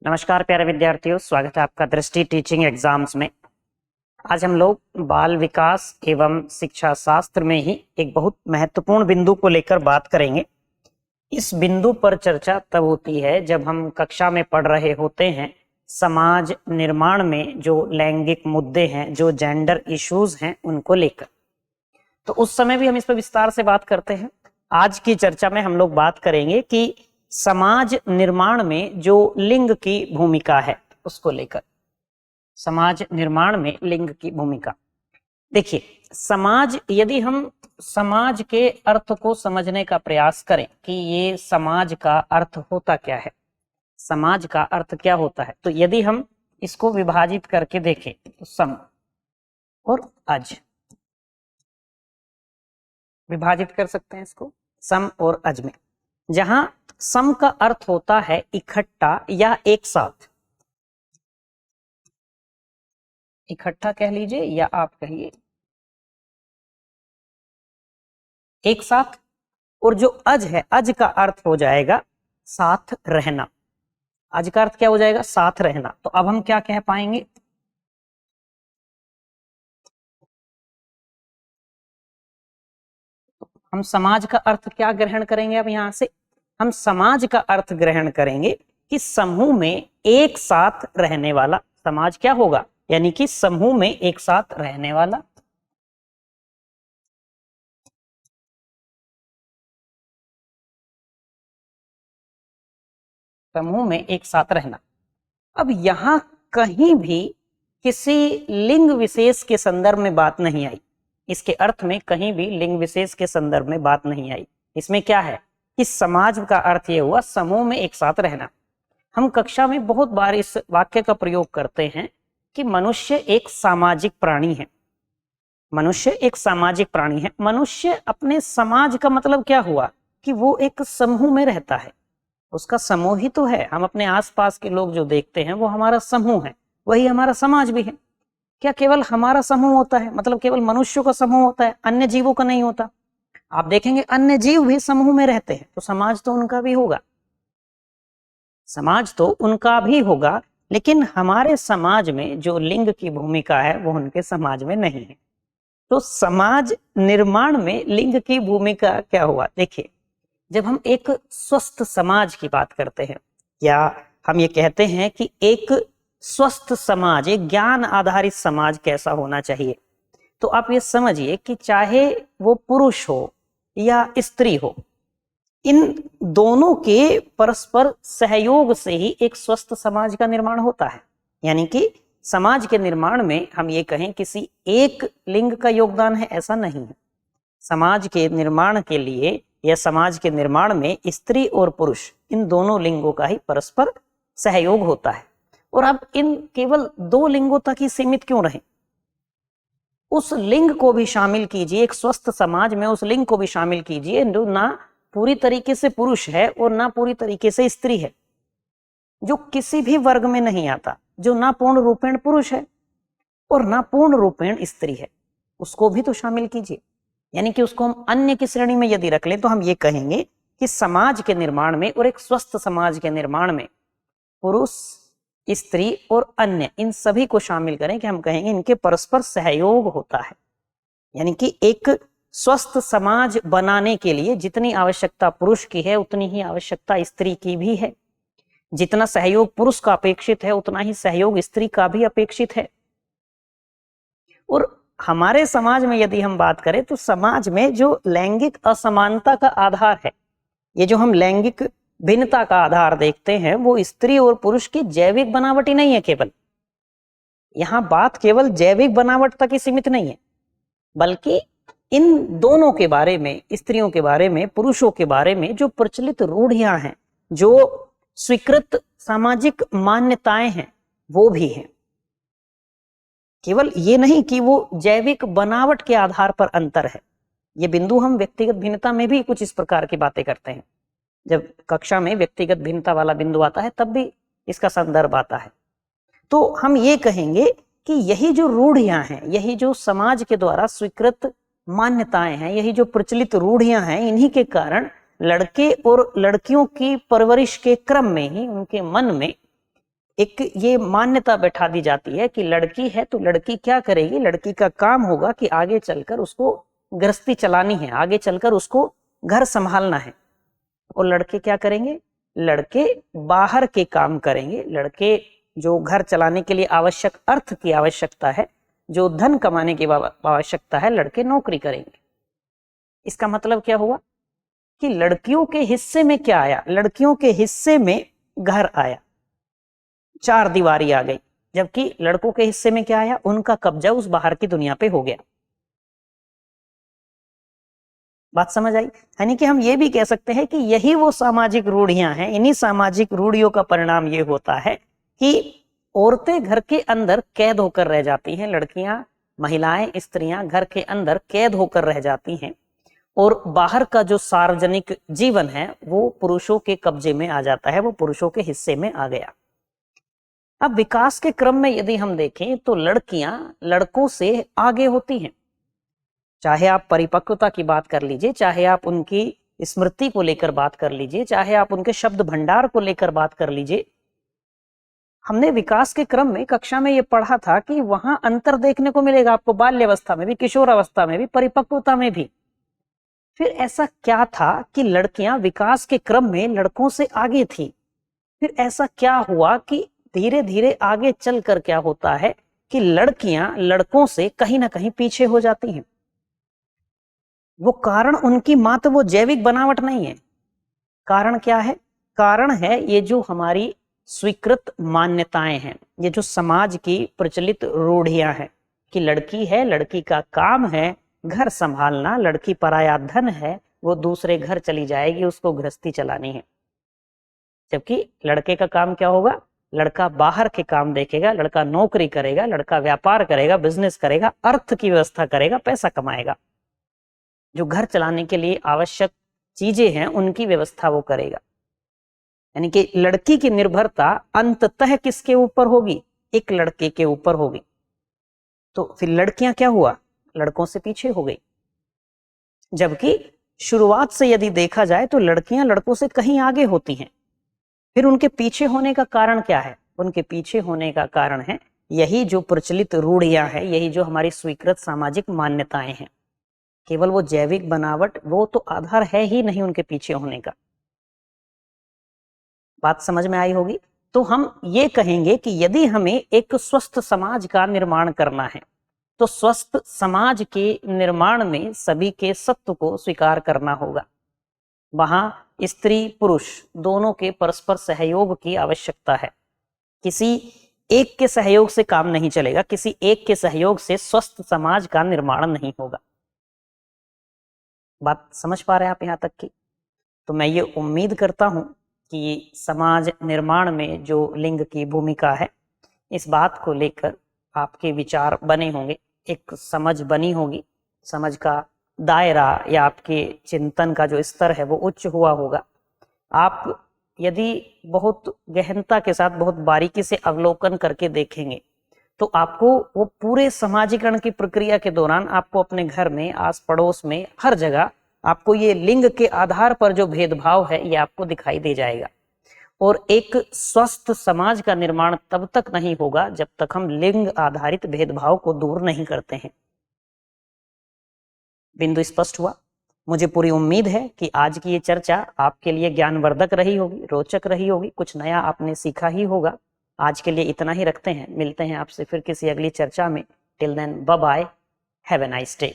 नमस्कार प्यारे विद्यार्थियों, स्वागत है आपका दृष्टि टीचिंग एग्जाम्स में। आज हम लोग बाल विकास एवं शिक्षा शास्त्र में ही एक बहुत महत्वपूर्ण बिंदु को लेकर बात करेंगे। इस बिंदु पर चर्चा तब होती है जब हम कक्षा में पढ़ रहे होते हैं समाज निर्माण में जो लैंगिक मुद्दे हैं, जो जेंडर इश्यूज हैं, उनको लेकर। तो उस समय भी हम इस पर विस्तार से बात करते हैं। आज की चर्चा में हम लोग बात करेंगे कि समाज निर्माण में जो लिंग की भूमिका है उसको लेकर। समाज निर्माण में लिंग की भूमिका, देखिए समाज, यदि हम समाज के अर्थ को समझने का प्रयास करें कि ये समाज का अर्थ होता क्या है, समाज का अर्थ क्या होता है, तो यदि हम इसको विभाजित करके देखें तो सम और अज, विभाजित कर सकते हैं इसको सम और अज में। जहां सम का अर्थ होता है इकट्ठा या एक साथ, इकट्ठा कह लीजिए या आप कहिए एक साथ, और जो अज है, अज का अर्थ हो जाएगा साथ रहना। अज का अर्थ क्या हो जाएगा? साथ रहना। तो अब हम क्या कह पाएंगे? हम समाज का अर्थ क्या ग्रहण करेंगे? अब यहां से हम समाज का अर्थ ग्रहण करेंगे कि समूह में एक साथ रहने वाला समाज क्या होगा, यानी कि समूह में एक साथ रहने वाला। समूह में एक साथ रहना। अब यहां कहीं भी किसी लिंग विशेष के संदर्भ में बात नहीं आई। इसके अर्थ में कहीं भी लिंग विशेष के संदर्भ में बात नहीं आई। इसमें क्या है कि समाज का अर्थ यह हुआ समूह में एक साथ रहना। हम कक्षा में बहुत बार इस वाक्य का प्रयोग करते हैं कि मनुष्य एक सामाजिक प्राणी है। मनुष्य एक सामाजिक प्राणी है। मनुष्य अपने समाज का मतलब क्या हुआ कि वो एक समूह में रहता है, उसका समूह ही तो है। हम अपने आसपास के लोग जो देखते हैं वो हमारा समूह है, वही हमारा समाज भी है। क्या केवल हमारा समूह होता है, मतलब केवल मनुष्यों का समूह होता है, अन्य जीवों का नहीं होता? आप देखेंगे अन्य जीव भी समूह में रहते हैं, तो समाज तो उनका भी होगा, समाज तो उनका भी होगा। लेकिन हमारे समाज में जो लिंग की भूमिका है वो उनके समाज में नहीं है। तो समाज निर्माण में लिंग की भूमिका क्या हुआ? देखिए, जब हम एक स्वस्थ समाज की बात करते हैं, या हम ये कहते हैं कि एक स्वस्थ समाज, एक ज्ञान आधारित समाज कैसा होना चाहिए, तो आप ये समझिए कि चाहे वो पुरुष हो या स्त्री हो, इन दोनों के परस्पर सहयोग से ही एक स्वस्थ समाज का निर्माण होता है। यानी कि समाज के निर्माण में हम ये कहें किसी एक लिंग का योगदान है, ऐसा नहीं है। समाज के निर्माण के लिए या समाज के निर्माण में स्त्री और पुरुष, इन दोनों लिंगों का ही परस्पर सहयोग होता है। और अब इन केवल दो लिंगों तक ही सीमित क्यों रहे? उस लिंग को भी शामिल कीजिए, एक स्वस्थ समाज में उस लिंग को भी शामिल कीजिए जो ना पूरी तरीके से पुरुष है और ना पूरी तरीके से स्त्री है, जो किसी भी वर्ग में नहीं आता, जो ना पूर्ण रूपेण पुरुष है और ना पूर्ण रूपेण स्त्री है, उसको भी तो शामिल कीजिए। यानी कि उसको हम अन्य की श्रेणी में यदि रख लें तो हम ये कहेंगे कि समाज के निर्माण में और एक स्वस्थ समाज के निर्माण में पुरुष, स्त्री और अन्य, इन सभी को शामिल करें कि हम कहेंगे इनके परस्पर सहयोग होता है। यानी कि एक स्वस्थ समाज बनाने के लिए जितनी आवश्यकता पुरुष की है उतनी ही आवश्यकता स्त्री की भी है। जितना सहयोग पुरुष का अपेक्षित है उतना ही सहयोग स्त्री का भी अपेक्षित है। और हमारे समाज में यदि हम बात करें तो समाज में जो लैंगिक असमानता का आधार है, ये जो हम लैंगिक भिन्नता का आधार देखते हैं, वो स्त्री और पुरुष की जैविक बनावट ही नहीं है केवल। यहां बात केवल जैविक बनावट तक ही सीमित नहीं है, बल्कि इन दोनों के बारे में, स्त्रियों के बारे में, पुरुषों के बारे में जो प्रचलित रूढ़ियां हैं, जो स्वीकृत सामाजिक मान्यताएं हैं, वो भी हैं। केवल ये नहीं कि वो जैविक बनावट के आधार पर अंतर है। ये बिंदु हम व्यक्तिगत भिन्नता में भी कुछ इस प्रकार की बातें करते हैं। जब कक्षा में व्यक्तिगत भिन्नता वाला बिंदु आता है तब भी इसका संदर्भ आता है। तो हम ये कहेंगे कि यही जो रूढ़ियां हैं, यही जो समाज के द्वारा स्वीकृत मान्यताएं हैं, यही जो प्रचलित रूढ़ियां हैं, इन्हीं के कारण लड़के और लड़कियों की परवरिश के क्रम में ही उनके मन में एक ये मान्यता बैठा दी जाती है कि लड़की है तो लड़की क्या करेगी, लड़की का काम होगा कि आगे चलकर उसको गृहस्थी चलानी है, आगे चलकर उसको घर संभालना है। और लड़के क्या करेंगे, लड़के बाहर के काम करेंगे, लड़के जो घर चलाने के लिए आवश्यक अर्थ की आवश्यकता है, जो धन कमाने की आवश्यकता है, लड़के नौकरी करेंगे। इसका मतलब क्या हुआ कि लड़कियों के हिस्से में क्या आया, लड़कियों के हिस्से में घर आया, चार दीवारी आ गई, जबकि लड़कों के हिस्से में क्या आया, उनका कब्जा उस बाहर की दुनिया पे हो गया। बात समझ आई? यानी कि हम ये भी कह सकते हैं कि यही वो सामाजिक रूढ़ियां हैं, इन्हीं सामाजिक रूढ़ियों का परिणाम ये होता है कि औरतें घर के अंदर कैद होकर रह जाती हैं, लड़कियां, महिलाएं, स्त्रियां घर के अंदर कैद होकर रह जाती हैं, और बाहर का जो सार्वजनिक जीवन है वो पुरुषों के कब्जे में आ जाता है, वो पुरुषों के हिस्से में आ गया। अब विकास के क्रम में यदि हम देखें तो लड़कियां लड़कों से आगे होती हैं, चाहे आप परिपक्वता की बात कर लीजिए, चाहे आप उनकी स्मृति को लेकर बात कर लीजिए, चाहे आप उनके शब्द भंडार को लेकर बात कर लीजिए। हमने विकास के क्रम में कक्षा में ये पढ़ा था कि वहां अंतर देखने को मिलेगा आपको, बाल्यावस्था में भी, किशोरावस्था में भी, परिपक्वता में भी। फिर ऐसा क्या था कि लड़कियां विकास के क्रम में लड़कों से आगे थी, फिर ऐसा क्या हुआ कि धीरे धीरे आगे चलकर क्या होता है कि लड़कियां लड़कों से कहीं ना कहीं पीछे हो जाती हैं। वो कारण उनकी मात्र वो जैविक बनावट नहीं है, कारण क्या है, कारण है ये जो हमारी स्वीकृत मान्यताएं हैं, ये जो समाज की प्रचलित रूढ़ियां हैं कि लड़की है, लड़की का काम है घर संभालना, लड़की पराया धन है, वो दूसरे घर चली जाएगी, उसको गृहस्थी चलानी है। जबकि लड़के का काम क्या होगा, लड़का बाहर के काम देखेगा, लड़का नौकरी करेगा, लड़का व्यापार करेगा, बिजनेस करेगा, अर्थ की व्यवस्था करेगा, पैसा कमाएगा, जो घर चलाने के लिए आवश्यक चीजें हैं उनकी व्यवस्था वो करेगा। यानी कि लड़की की निर्भरता अंततः किसके ऊपर होगी, एक लड़के के ऊपर होगी। तो फिर लड़कियां क्या हुआ, लड़कों से पीछे हो गई। जबकि शुरुआत से यदि देखा जाए तो लड़कियां लड़कों से कहीं आगे होती हैं। फिर उनके पीछे होने का कारण क्या है, उनके पीछे होने का कारण है यही जो प्रचलित रूढ़ियां हैं, यही जो हमारी स्वीकृत सामाजिक मान्यताएं हैं। केवल वो जैविक बनावट वो तो आधार है ही नहीं उनके पीछे होने का। बात समझ में आई होगी। तो हम ये कहेंगे कि यदि हमें एक स्वस्थ समाज का निर्माण करना है तो स्वस्थ समाज के निर्माण में सभी के सत्व को स्वीकार करना होगा। वहां स्त्री पुरुष दोनों के परस्पर सहयोग की आवश्यकता है। किसी एक के सहयोग से काम नहीं चलेगा, किसी एक के सहयोग से स्वस्थ समाज का निर्माण नहीं होगा। बात समझ पा रहे हैं आप यहां तक की? तो मैं ये उम्मीद करता हूं कि समाज निर्माण में जो लिंग की भूमिका है, इस बात को लेकर आपके विचार बने होंगे, एक समझ बनी होगी, समझ का दायरा या आपके चिंतन का जो स्तर है वो उच्च हुआ होगा। आप यदि बहुत गहनता के साथ, बहुत बारीकी से अवलोकन करके देखेंगे तो आपको वो पूरे समाजीकरण की प्रक्रिया के दौरान आपको अपने घर में, आस पड़ोस में, हर जगह आपको ये लिंग के आधार पर जो भेदभाव है ये आपको दिखाई दे जाएगा। और एक स्वस्थ समाज का निर्माण तब तक नहीं होगा जब तक हम लिंग आधारित भेदभाव को दूर नहीं करते हैं। बिंदु स्पष्ट हुआ? मुझे पूरी उम्मीद है कि आज की ये चर्चा आपके लिए ज्ञानवर्धक रही होगी, रोचक रही होगी, कुछ नया आपने सीखा ही होगा। आज के लिए इतना ही रखते हैं, मिलते हैं आपसे फिर किसी अगली चर्चा में। Till then bye bye, have a nice day.